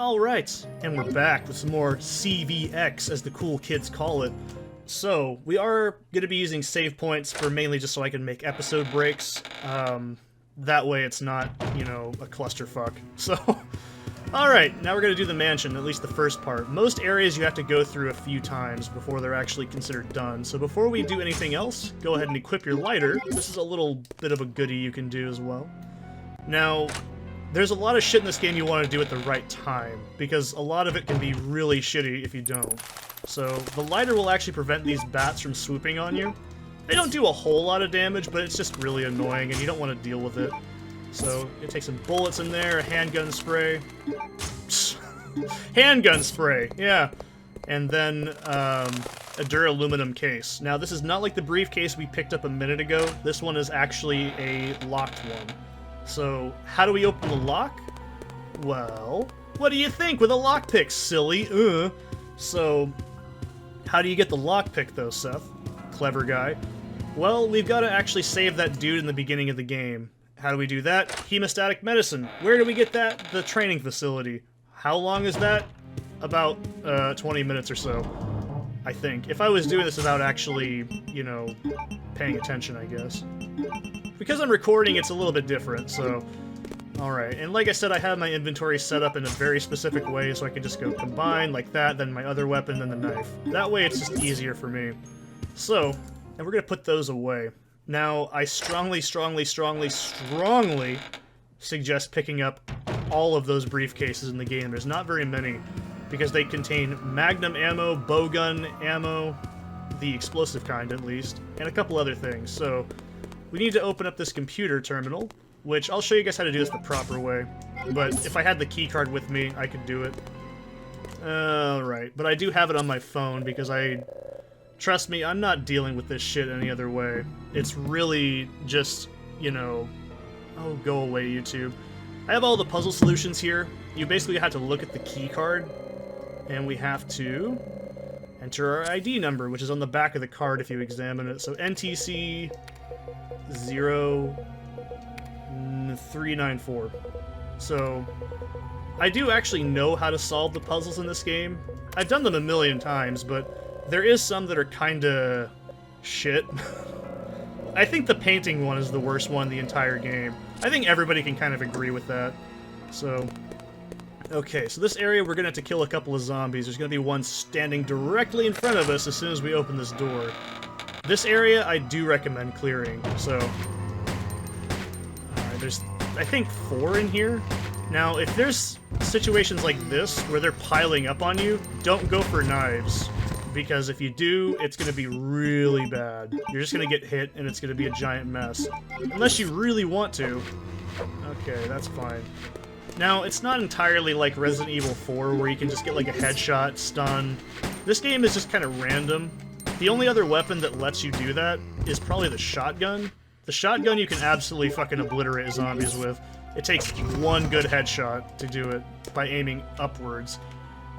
Alright, and we're back with some more CVX, as the cool kids call it. So, we are going to be using save points for mainly just so I can make episode breaks. That way it's not, you know, a clusterfuck. So, alright, now we're going to do the mansion, at least the first part. Most areas you have to go through a few times before they're actually considered done. So before we do anything else, go ahead and equip your lighter. This is a little bit of a goodie you can do as well. Now, there's a lot of shit in this game you want to do at the right time, because a lot of it can be really shitty if you don't. So, the lighter will actually prevent these bats from swooping on you. They don't do a whole lot of damage, but it's just really annoying, and you don't want to deal with it. So, you take some bullets in there, a handgun spray. Handgun spray, yeah. And then, a duraluminum case. Now, this is not like the briefcase we picked up a minute ago. This one is actually a locked one. So, how do we open the lock? Well, what do you think with a lockpick, silly? So, how do you get the lockpick, though, Seth? Clever guy. Well, we've got to actually save that dude in the beginning of the game. How do we do that? Hemostatic medicine. Where do we get that? The training facility. How long is that? About 20 minutes or so, I think. If I was doing this without actually, you know, paying attention, I guess. Because I'm recording, it's a little bit different, so... Alright, and like I said, I have my inventory set up in a very specific way, so I can just go combine, like that, then my other weapon, then the knife. That way it's just easier for me. So, and we're gonna put those away. Now, I strongly suggest picking up all of those briefcases in the game. There's not very many, because they contain magnum ammo, bowgun ammo, the explosive kind at least, and a couple other things, so... We need to open up this computer terminal, which I'll show you guys how to do this the proper way. But if I had the keycard with me, I could do it. Alright, but I do have it on my phone because trust me, I'm not dealing with this shit any other way. It's really just, you know... Oh, go away, YouTube. I have all the puzzle solutions here. You basically have to look at the keycard, and we have to enter our ID number, which is on the back of the card if you examine it. So NTC... 0394. So, I do actually know how to solve the puzzles in this game. I've done them a million times, but there is some that are kinda shit. I think the painting one is the worst one in the entire game. I think everybody can kind of agree with that. So, okay, so this area we're gonna have to kill a couple of zombies. There's gonna be one standing directly in front of us as soon as we open this door. This area I do recommend clearing, so... Alright, there's, I think, 4 in here. Now, if there's situations like this, where they're piling up on you, don't go for knives. Because if you do, it's gonna be really bad. You're just gonna get hit, and it's gonna be a giant mess. Unless you really want to. Okay, that's fine. Now, it's not entirely like Resident Evil 4, where you can just get like a headshot, stun. This game is just kind of random. The only other weapon that lets you do that is probably the shotgun. The shotgun you can absolutely fucking obliterate zombies with. It takes one good headshot to do it by aiming upwards.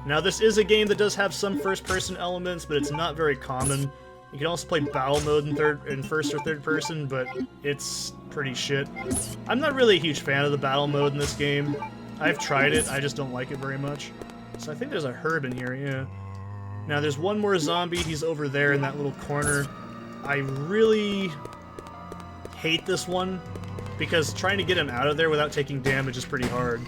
Now this is a game that does have some first-person elements, but it's not very common. You can also play battle mode in first or third person, but it's pretty shit. I'm not really a huge fan of the battle mode in this game. I've tried it, I just don't like it very much. So I think there's a herb in here, yeah. Now, there's one more zombie. He's over there in that little corner. I really hate this one, because trying to get him out of there without taking damage is pretty hard.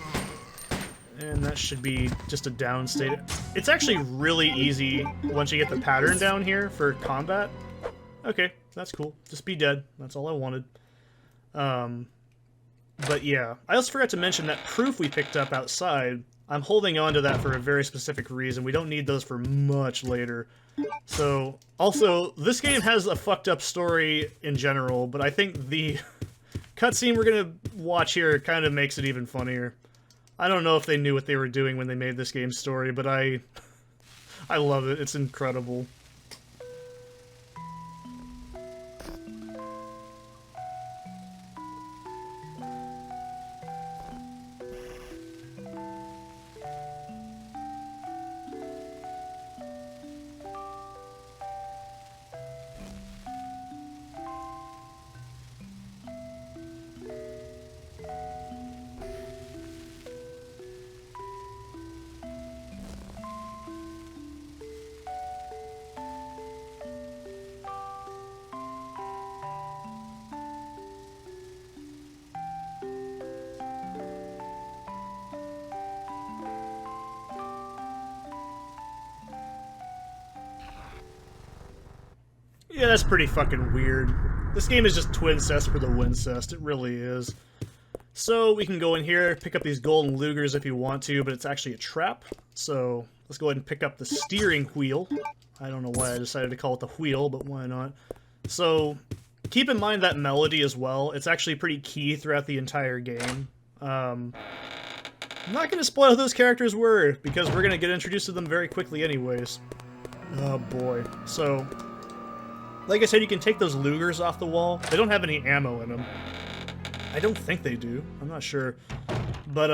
And that should be just a down state. It's actually really easy once you get the pattern down here for combat. Okay, that's cool. Just be dead. That's all I wanted. But yeah. I also forgot to mention that proof we picked up outside. I'm holding on to that for a very specific reason. We don't need those for much later. So, also, this game has a fucked up story in general, but I think the cutscene we're gonna watch here kind of makes it even funnier. I don't know if they knew what they were doing when they made this game's story, but I love it. It's incredible. Yeah, that's pretty fucking weird. This game is just twincest for the wincest. It really is. So we can go in here, pick up these golden lugers if you want to, but it's actually a trap. So let's go ahead and pick up the steering wheel. I don't know why I decided to call it the wheel, but why not? So keep in mind that melody as well. It's actually pretty key throughout the entire game. I'm not going to spoil who those characters were, because we're going to get introduced to them very quickly anyways. Oh boy. So, like I said, you can take those lugers off the wall. They don't have any ammo in them. I don't think they do. I'm not sure. But,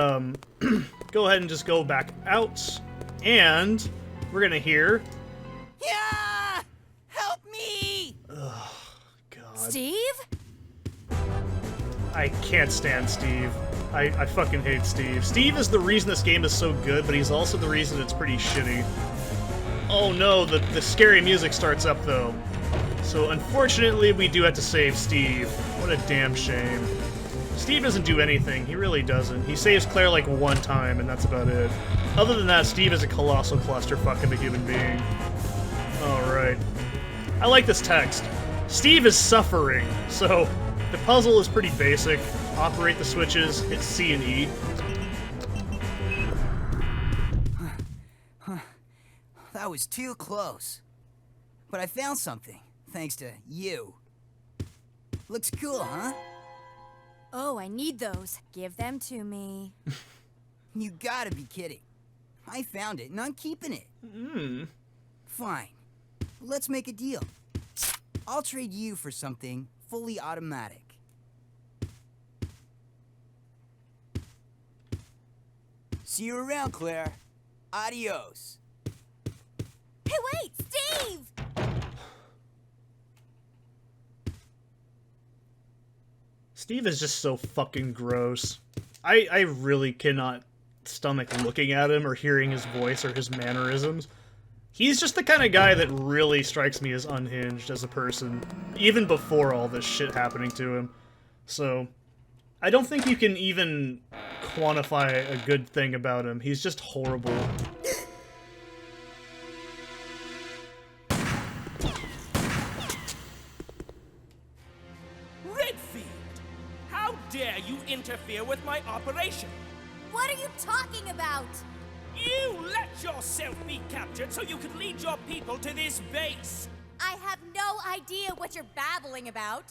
go ahead and just go back out, and we're gonna hear... Yeah! Help me! Oh, God. Steve? I can't stand Steve. I fucking hate Steve. Steve is the reason this game is so good, but he's also the reason it's pretty shitty. Oh no, the scary music starts up, though. So, unfortunately, we do have to save Steve. What a damn shame. Steve doesn't do anything. He really doesn't. He saves Claire like one time, and that's about it. Other than that, Steve is a colossal clusterfuck of a human being. Alright. I like this text. Steve is suffering. So, the puzzle is pretty basic. Operate the switches, hit C and E. That was too close. But I found something, thanks to you. Looks cool, huh? Oh, I need those. Give them to me. You gotta be kidding. I found it, and I'm keeping it. Fine. Let's make a deal. I'll trade you for something fully automatic. See you around, Claire. Adios. Hey, wait! Steve! Steve is just so fucking gross. I really cannot stomach looking at him or hearing his voice or his mannerisms. He's just the kind of guy that really strikes me as unhinged as a person, even before all this shit happening to him. So, I don't think you can even quantify a good thing about him. He's just horrible. How dare you interfere with my operation? What are you talking about? You let yourself be captured so you could lead your people to this base. I have no idea what you're babbling about.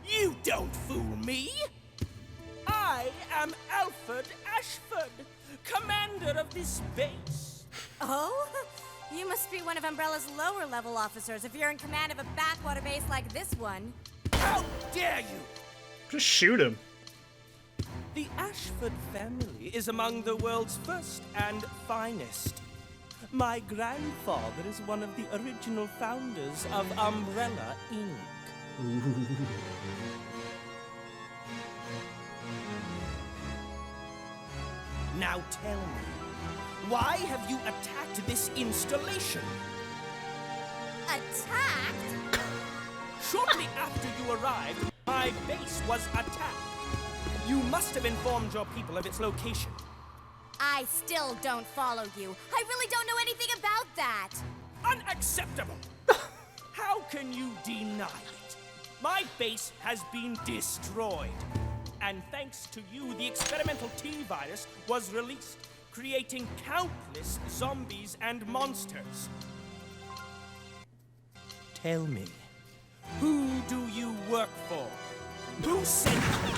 You don't fool me. I am Alfred Ashford, commander of this base. Oh? You must be one of Umbrella's lower level officers if you're in command of a backwater base like this one. How dare you! Just shoot him. The Ashford family is among the world's first and finest. My grandfather is one of the original founders of Umbrella, Inc. Now tell me, why have you attacked this installation? Attacked? Shortly after you arrived, my base was attacked. You must have informed your people of its location. I still don't follow you. I really don't know anything about that. Unacceptable! How can you deny it? My base has been destroyed. And thanks to you, the experimental T-virus was released, creating countless zombies and monsters. Tell me, who do you work for? Who sent you?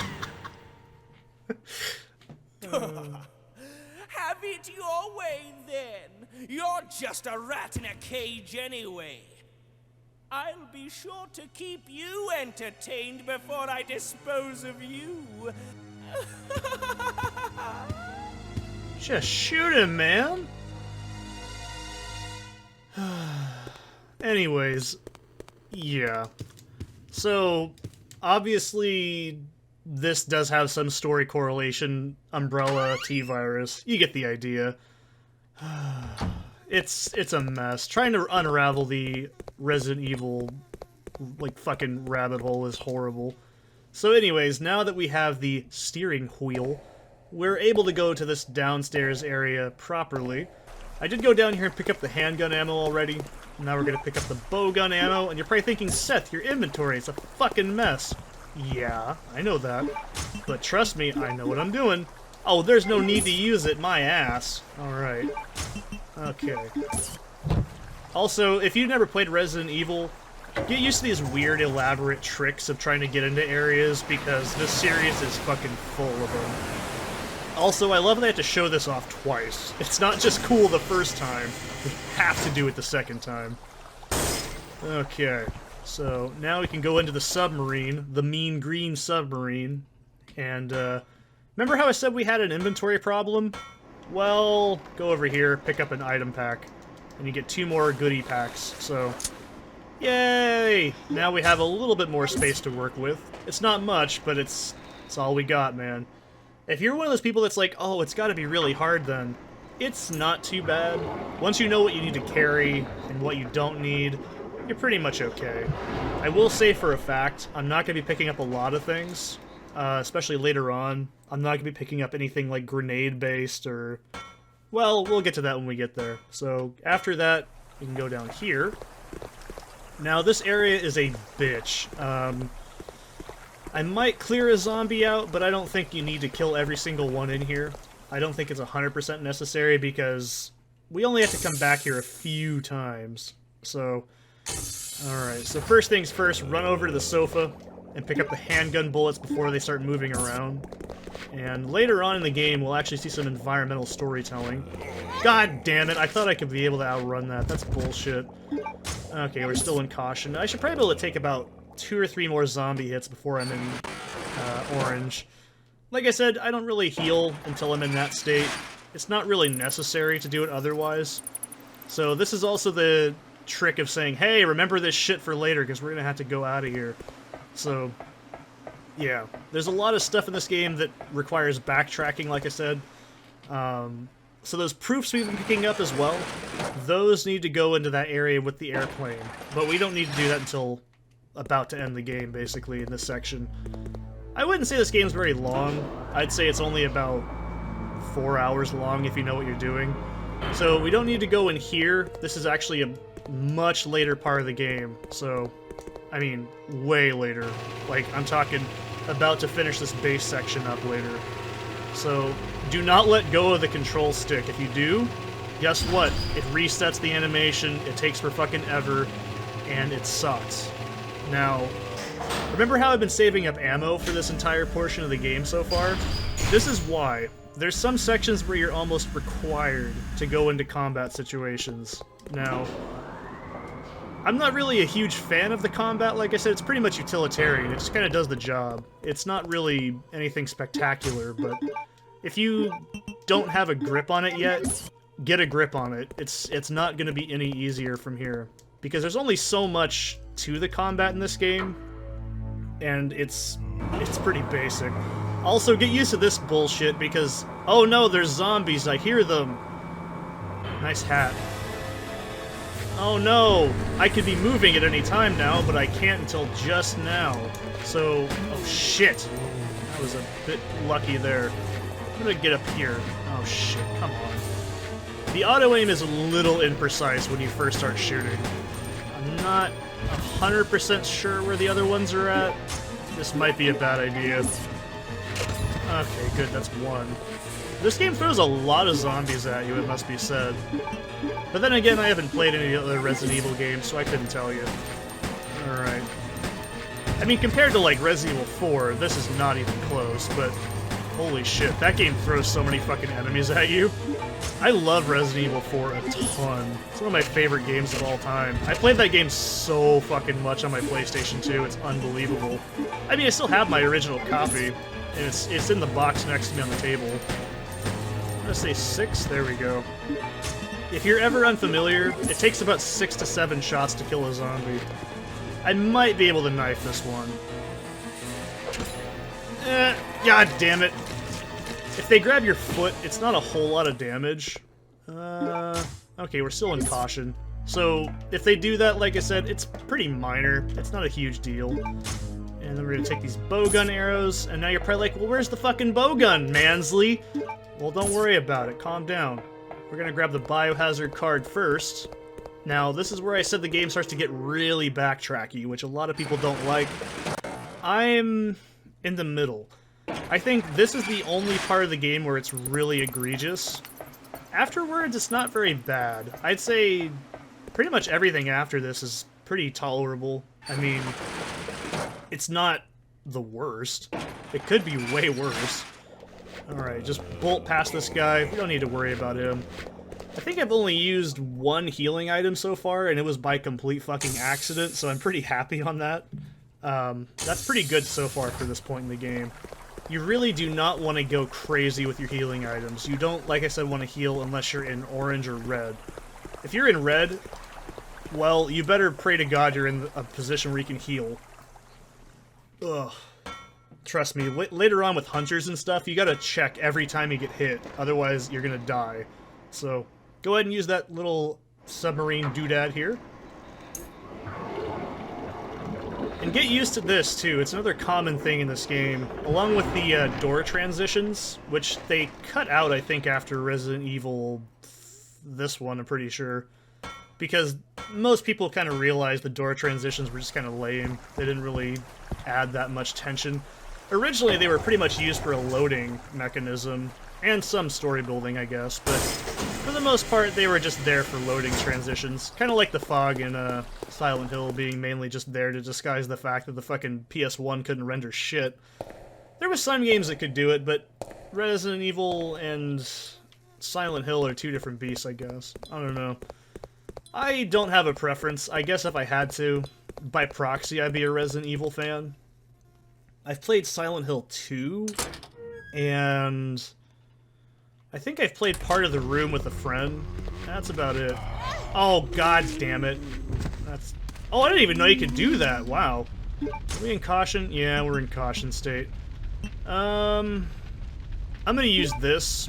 Have it your way, then. You're just a rat in a cage anyway. I'll be sure to keep you entertained before I dispose of you. Just shoot him, man. Anyways, yeah. So, obviously, this does have some story correlation. Umbrella, T-virus. You get the idea. It's a mess. Trying to unravel the Resident Evil, like, fucking rabbit hole is horrible. So anyways, now that we have the steering wheel, we're able to go to this downstairs area properly. I did go down here and pick up the handgun ammo already. Now we're gonna pick up the bowgun ammo, and you're probably thinking, Seth, your inventory is a fucking mess. Yeah, I know that. But trust me, I know what I'm doing. Oh, there's no need to use it, my ass. Alright. Okay. Also, if you've never played Resident Evil, get used to these weird, elaborate tricks of trying to get into areas, because this series is fucking full of them. Also, I love they have to show this off twice. It's not just cool the first time, we have to do it the second time. Okay, so now we can go into the submarine, the mean green submarine, and remember how I said we had an inventory problem? Well, go over here, pick up an item pack, and you get 2 more goodie packs, so yay! Now we have a little bit more space to work with. It's not much, but it's all we got, man. If you're one of those people that's like, oh, it's gotta be really hard then, it's not too bad. Once you know what you need to carry and what you don't need, you're pretty much okay. I will say for a fact, I'm not gonna be picking up a lot of things, especially later on. I'm not gonna be picking up anything like grenade-based or... well, we'll get to that when we get there. So, after that, we can go down here. Now, this area is a bitch. I might clear a zombie out, but I don't think you need to kill every single one in here. I don't think it's 100% necessary because we only have to come back here a few times. So, alright, so first things first, run over to the sofa and pick up the handgun bullets before they start moving around. And later on in the game, we'll actually see some environmental storytelling. God damn it, I thought I could be able to outrun that. That's bullshit. Okay, we're still in caution. I should probably be able to take about 2 or 3 more zombie hits before I'm in orange. Like I said, I don't really heal until I'm in that state. It's not really necessary to do it otherwise. So this is also the trick of saying, hey, remember this shit for later, because we're gonna have to go out of here. So, yeah. There's a lot of stuff in this game that requires backtracking, like I said. So those proofs we've been picking up as well, those need to go into that area with the airplane. But we don't need to do that until about to end the game, basically, in this section. I wouldn't say this game's very long. I'd say it's only about 4 hours long if you know what you're doing. So we don't need to go in here. This is actually a much later part of the game. So, I mean, way later. Like, I'm talking about to finish this base section up later. So, do not let go of the control stick. If you do, guess what? It resets the animation, it takes for fucking ever, and it sucks. Now, remember how I've been saving up ammo for this entire portion of the game so far? This is why. There's some sections where you're almost required to go into combat situations. Now, I'm not really a huge fan of the combat, like I said, it's pretty much utilitarian, it just kind of does the job. It's not really anything spectacular, but if you don't have a grip on it yet, get a grip on it. It's not going to be any easier from here. Because there's only so much to the combat in this game, and it's pretty basic. Also, get used to this bullshit because, oh no, there's zombies, I hear them. Nice hat. Oh no, I could be moving at any time now, but I can't until just now. So, oh shit. I was a bit lucky there. I'm gonna get up here. Oh shit, come on. The auto-aim is a little imprecise when you first start shooting. I'm not 100% sure where the other ones are at. This might be a bad idea. Okay, good, that's one. This game throws a lot of zombies at you, it must be said. But then again, I haven't played any other Resident Evil games, so I couldn't tell you. Alright. I mean, compared to, like, Resident Evil 4, this is not even close, but holy shit, that game throws so many fucking enemies at you. I love Resident Evil 4 a ton. It's one of my favorite games of all time. I played that game so fucking much on my PlayStation 2, it's unbelievable. I mean, I still have my original copy, and it's in the box next to me on the table. I'm gonna say 6, there we go. If you're ever unfamiliar, it takes about 6 to 7 shots to kill a zombie. I might be able to knife this one. God damn it. If they grab your foot, it's not a whole lot of damage. Okay, we're still in caution. So, if they do that, like I said, it's pretty minor. It's not a huge deal. And then we're gonna take these bowgun arrows, and now you're probably like, well, where's the fucking bowgun, Mansley? Well, don't worry about it. Calm down. We're gonna grab the Biohazard Card first. Now, this is where I said the game starts to get really backtracky, which a lot of people don't like. I'm in the middle. I think this is the only part of the game where it's really egregious. Afterwards, it's not very bad. I'd say pretty much everything after this is pretty tolerable. I mean, it's not the worst. It could be way worse. Alright, just bolt past this guy. We don't need to worry about him. I think I've only used one healing item so far, and it was by complete fucking accident, so I'm pretty happy on that. That's pretty good so far for this point in the game. You really do not want to go crazy with your healing items. You don't, like I said, want to heal unless you're in orange or red. If you're in red, well, you better pray to God you're in a position where you can heal. Ugh. Trust me, later on with hunters and stuff, you gotta check every time you get hit, otherwise you're gonna die. So, go ahead and use that little submarine doodad here. And get used to this, too. It's another common thing in this game. Along with the door transitions, which they cut out, I think, after Resident Evil... this one, I'm pretty sure. Because most people kind of realized the door transitions were just kind of lame. They didn't really add that much tension. Originally, they were pretty much used for a loading mechanism, and some story building, I guess, but for the most part, they were just there for loading transitions. Kind of like the fog in Silent Hill being mainly just there to disguise the fact that the fucking PS1 couldn't render shit. There were some games that could do it, but Resident Evil and Silent Hill are two different beasts, I guess. I don't know. I don't have a preference. I guess if I had to, by proxy, I'd be a Resident Evil fan. I've played Silent Hill 2, and I think I've played part of the room with a friend. That's about it. Oh, god damn it. That's... oh, I didn't even know you could do that. Wow. Are we in caution? Yeah, we're in caution state. I'm gonna use this.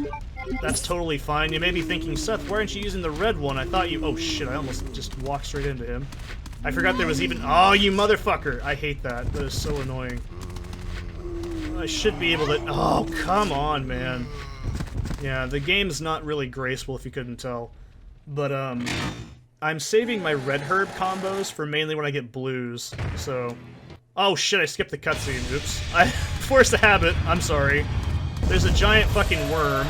That's totally fine. You may be thinking, Seth, why aren't you using the red one? I thought you... oh shit, I almost just walked straight into him. I forgot there was even... oh, you motherfucker! I hate that. That is so annoying. I should be able to... oh, come on, man. Yeah, the game's not really graceful if you couldn't tell. But, I'm saving my red herb combos for mainly when I get blues, so... oh shit, I skipped the cutscene. Oops. I forced a habit. I'm sorry. There's a giant fucking worm.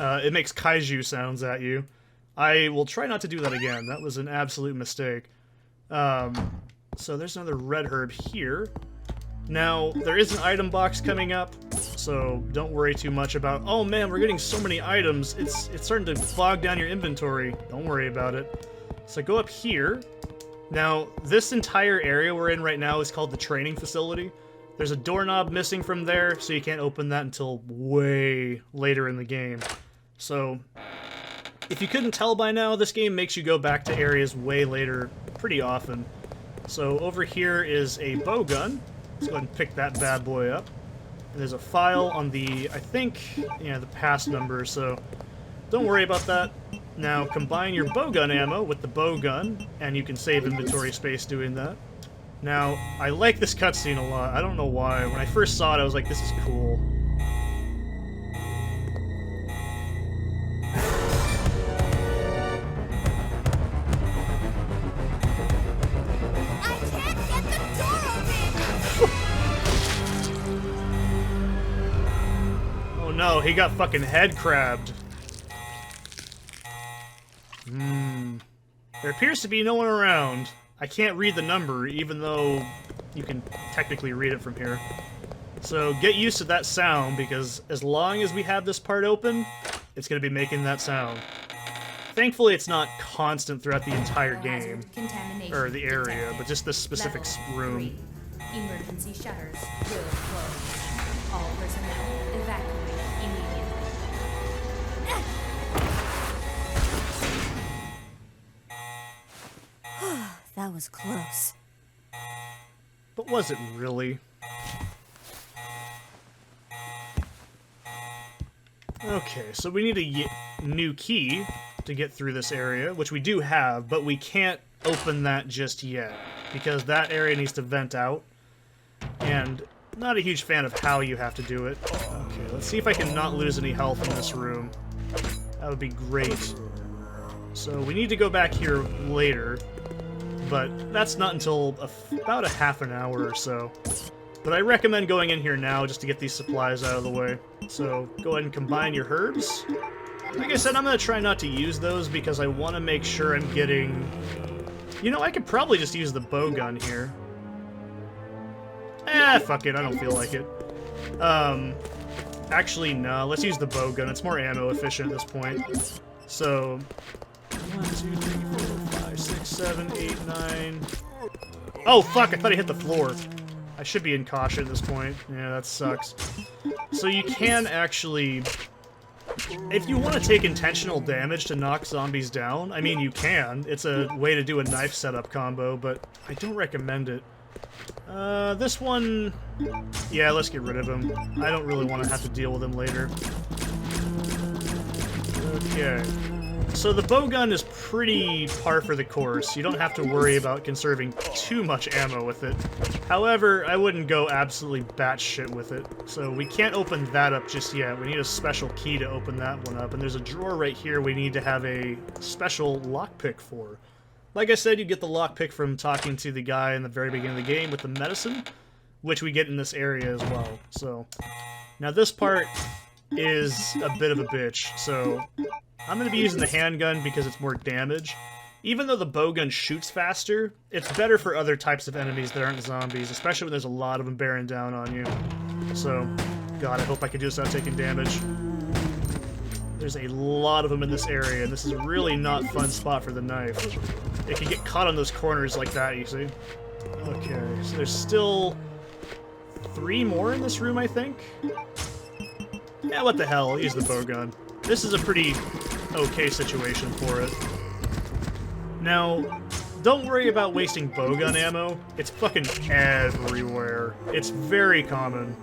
It makes kaiju sounds at you. I will try not to do that again. That was an absolute mistake. So there's another red herb here. Now, there is an item box coming up, so don't worry too much about, oh man, we're getting so many items, it's starting to bog down your inventory. Don't worry about it. So go up here. Now, this entire area we're in right now is called the training facility. There's a doorknob missing from there, so you can't open that until way later in the game. So, if you couldn't tell by now, this game makes you go back to areas way later pretty often. So over here is a bow gun. Let's go ahead and pick that bad boy up. And there's a file on the, I think, yeah, the pass number, so don't worry about that. Now combine your bowgun ammo with the bowgun, and you can save inventory space doing that. Now, I like this cutscene a lot. I don't know why. When I first saw it, I was like, this is cool. I can't get the door open! Oh no, he got fucking head crabbed. There appears to be no one around. I can't read the number, even though you can technically read it from here. So get used to that sound, because as long as we have this part open, it's going to be making that sound. Thankfully, it's not constant throughout the entire game, or the area, but just this specific room. Emergency shutters will close. All personnel evacuate immediately. That was close. But was it really? Okay, so we need a new key to get through this area, which we do have, but we can't open that just yet, because that area needs to vent out, and not a huge fan of how you have to do it. Okay, let's see if I can not lose any health in this room. That would be great. So we need to go back here later, but that's not until about a half an hour or so. But I recommend going in here now just to get these supplies out of the way. So go ahead and combine your herbs. Like I said, I'm going to try not to use those because I want to make sure I'm getting... You know, I could probably just use the bow gun here. Fuck it, I don't feel like it. Actually, no, let's use the bow gun. It's more ammo efficient at this point. So, 1, 2, 3, 4, 5, 6, 7, 8, 9... Oh, fuck, I thought I hit the floor. I should be in caution at this point. Yeah, that sucks. So you can actually... If you want to take intentional damage to knock zombies down, I mean, you can. It's a way to do a knife setup combo, but I don't recommend it. This one... Yeah, let's get rid of him. I don't really want to have to deal with him later. Okay. So the bowgun is pretty par for the course. You don't have to worry about conserving too much ammo with it. However, I wouldn't go absolutely batshit with it. So we can't open that up just yet. We need a special key to open that one up. And there's a drawer right here we need to have a special lockpick for. Like I said, you get the lockpick from talking to the guy in the very beginning of the game with the medicine, which we get in this area as well. So now this part is a bit of a bitch. So I'm going to be using the handgun because it's more damage. Even though the bowgun shoots faster, it's better for other types of enemies that aren't zombies, especially when there's a lot of them bearing down on you. So, God, I hope I can do this without taking damage. There's a lot of them in this area, and this is really not a fun spot for the knife. It can get caught on those corners like that, you see. Okay, so there's still 3 more in this room, I think? Yeah, what the hell, I'll use the bowgun. This is a pretty okay situation for it. Now, don't worry about wasting bowgun ammo. It's fucking everywhere. It's very common.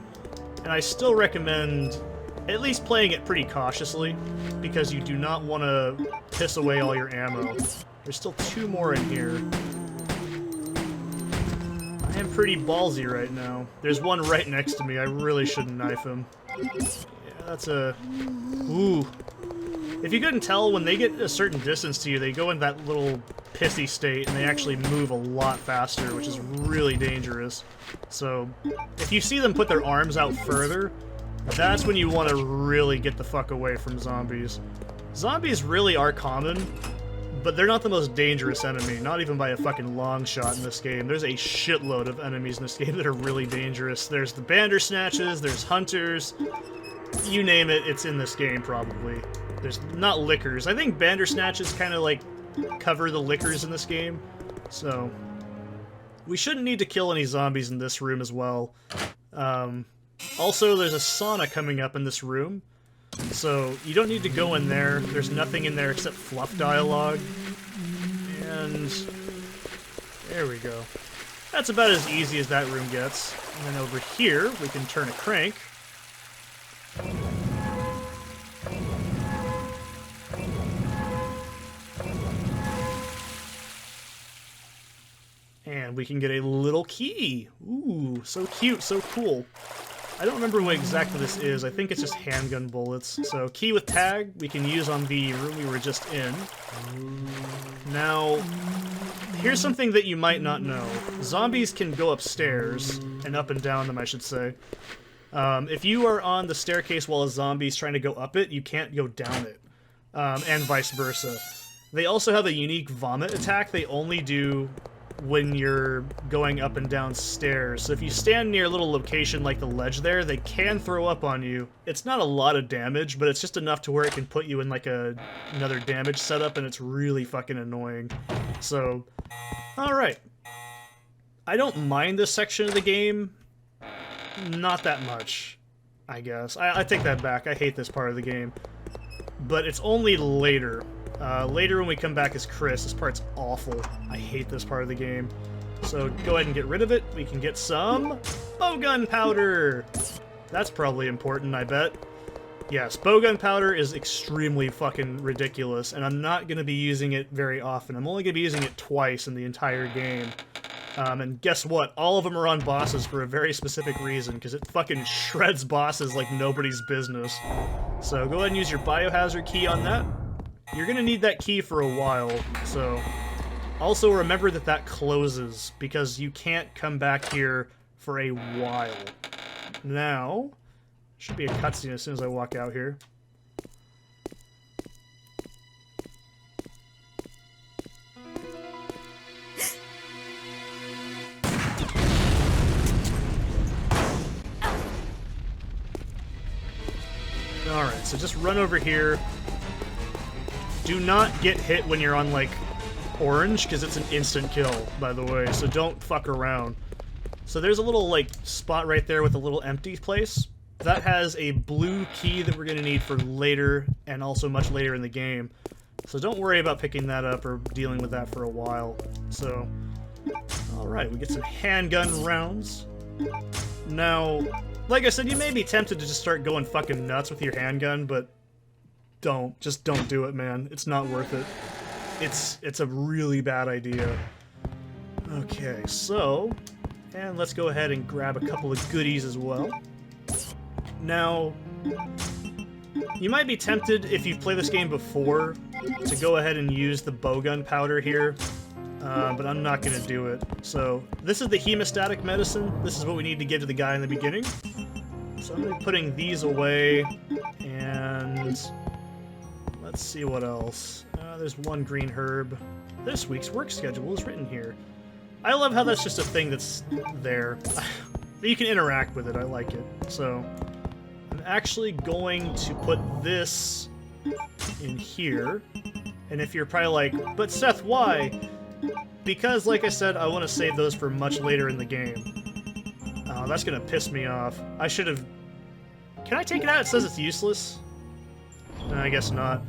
And I still recommend at least playing it pretty cautiously, because you do not want to piss away all your ammo. There's still 2 more in here. I am pretty ballsy right now. There's one right next to me. I really shouldn't knife him. Yeah, that's a... Ooh. If you couldn't tell, when they get a certain distance to you, they go in that little pissy state, and they actually move a lot faster, which is really dangerous. So, if you see them put their arms out further, that's when you want to really get the fuck away from zombies. Zombies really are common, but they're not the most dangerous enemy, not even by a fucking long shot in this game. There's a shitload of enemies in this game that are really dangerous. There's the Bandersnatches, there's Hunters, you name it, it's in this game probably. There's not Lickers. I think Bandersnatches kind of like cover the Lickers in this game, so we shouldn't need to kill any zombies in this room as well. Also, there's a sauna coming up in this room, so you don't need to go in there. There's nothing in there except fluff dialogue, and there we go. That's about as easy as that room gets. And then over here, we can turn a crank. And we can get a little key. Ooh, so cute, so cool. I don't remember what exactly this is. I think it's just handgun bullets. So, key with tag we can use on the room we were just in. Now, here's something that you might not know. Zombies can go upstairs, and up and down them, I should say. If you are on the staircase while a zombie's trying to go up it, you can't go down it. And vice versa. They also have a unique vomit attack they only do when you're going up and down stairs. So if you stand near a little location like the ledge there, they can throw up on you. It's not a lot of damage, but it's just enough to where it can put you in like another damage setup, and it's really fucking annoying. So, alright. I don't mind this section of the game. Not that much, I guess. I take that back. I hate this part of the game. But it's only later. Later when we come back as Chris, this part's awful. I hate this part of the game. So go ahead and get rid of it. We can get some bowgun powder! That's probably important, I bet. Yes, bowgun powder is extremely fucking ridiculous, and I'm not going to be using it very often. I'm only going to be using it twice in the entire game. And guess what? All of them are on bosses for a very specific reason, because it fucking shreds bosses like nobody's business. So go ahead and use your Biohazard key on that. You're gonna need that key for a while, so... Also remember that that closes, because you can't come back here for a while. Now... Should be a cutscene as soon as I walk out here. Alright, so just run over here. Do not get hit when you're on, like, orange, because it's an instant kill, by the way, so don't fuck around. So there's a little, like, spot right there with a little empty place. That has a blue key that we're going to need for later, and also much later in the game. So don't worry about picking that up or dealing with that for a while. So, alright, we get some handgun rounds. Now, like I said, you may be tempted to just start going fucking nuts with your handgun, but don't. Just don't do it, man. It's not worth it. It's a really bad idea. Okay, so... And let's go ahead and grab a couple of goodies as well. Now, you might be tempted, if you've played this game before, to go ahead and use the bowgun powder here, but I'm not going to do it. So, this is the hemostatic medicine. This is what we need to give to the guy in the beginning. So I'm going to be putting these away, and let's see what else. There's one green herb. This week's work schedule is written here. I love how that's just a thing that's there. You can interact with it, I like it. So, I'm actually going to put this in here. And if you're probably like, but Seth, why? Because, like I said, I want to save those for much later in the game. Oh, that's gonna piss me off. I should have... Can I take it out? It says it's useless. No, I guess not.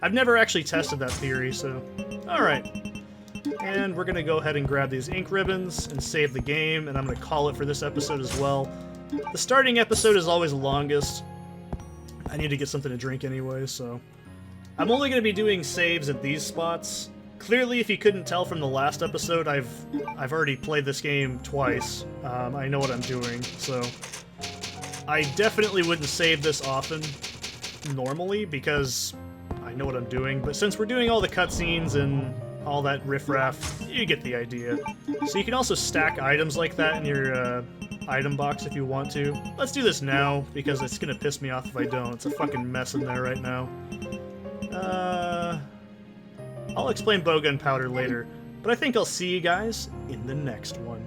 I've never actually tested that theory, so... Alright. And we're gonna go ahead and grab these ink ribbons and save the game, and I'm gonna call it for this episode as well. The starting episode is always longest. I need to get something to drink anyway, so... I'm only gonna be doing saves at these spots. Clearly, if you couldn't tell from the last episode, I've already played this game twice. I know what I'm doing, so... I definitely wouldn't save this often, normally, because I know what I'm doing, but since we're doing all the cutscenes and all that riffraff, you get the idea. So you can also stack items like that in your item box if you want to. Let's do this now, because it's gonna piss me off if I don't. It's a fucking mess in there right now. I'll explain bowgun powder later, but I think I'll see you guys in the next one.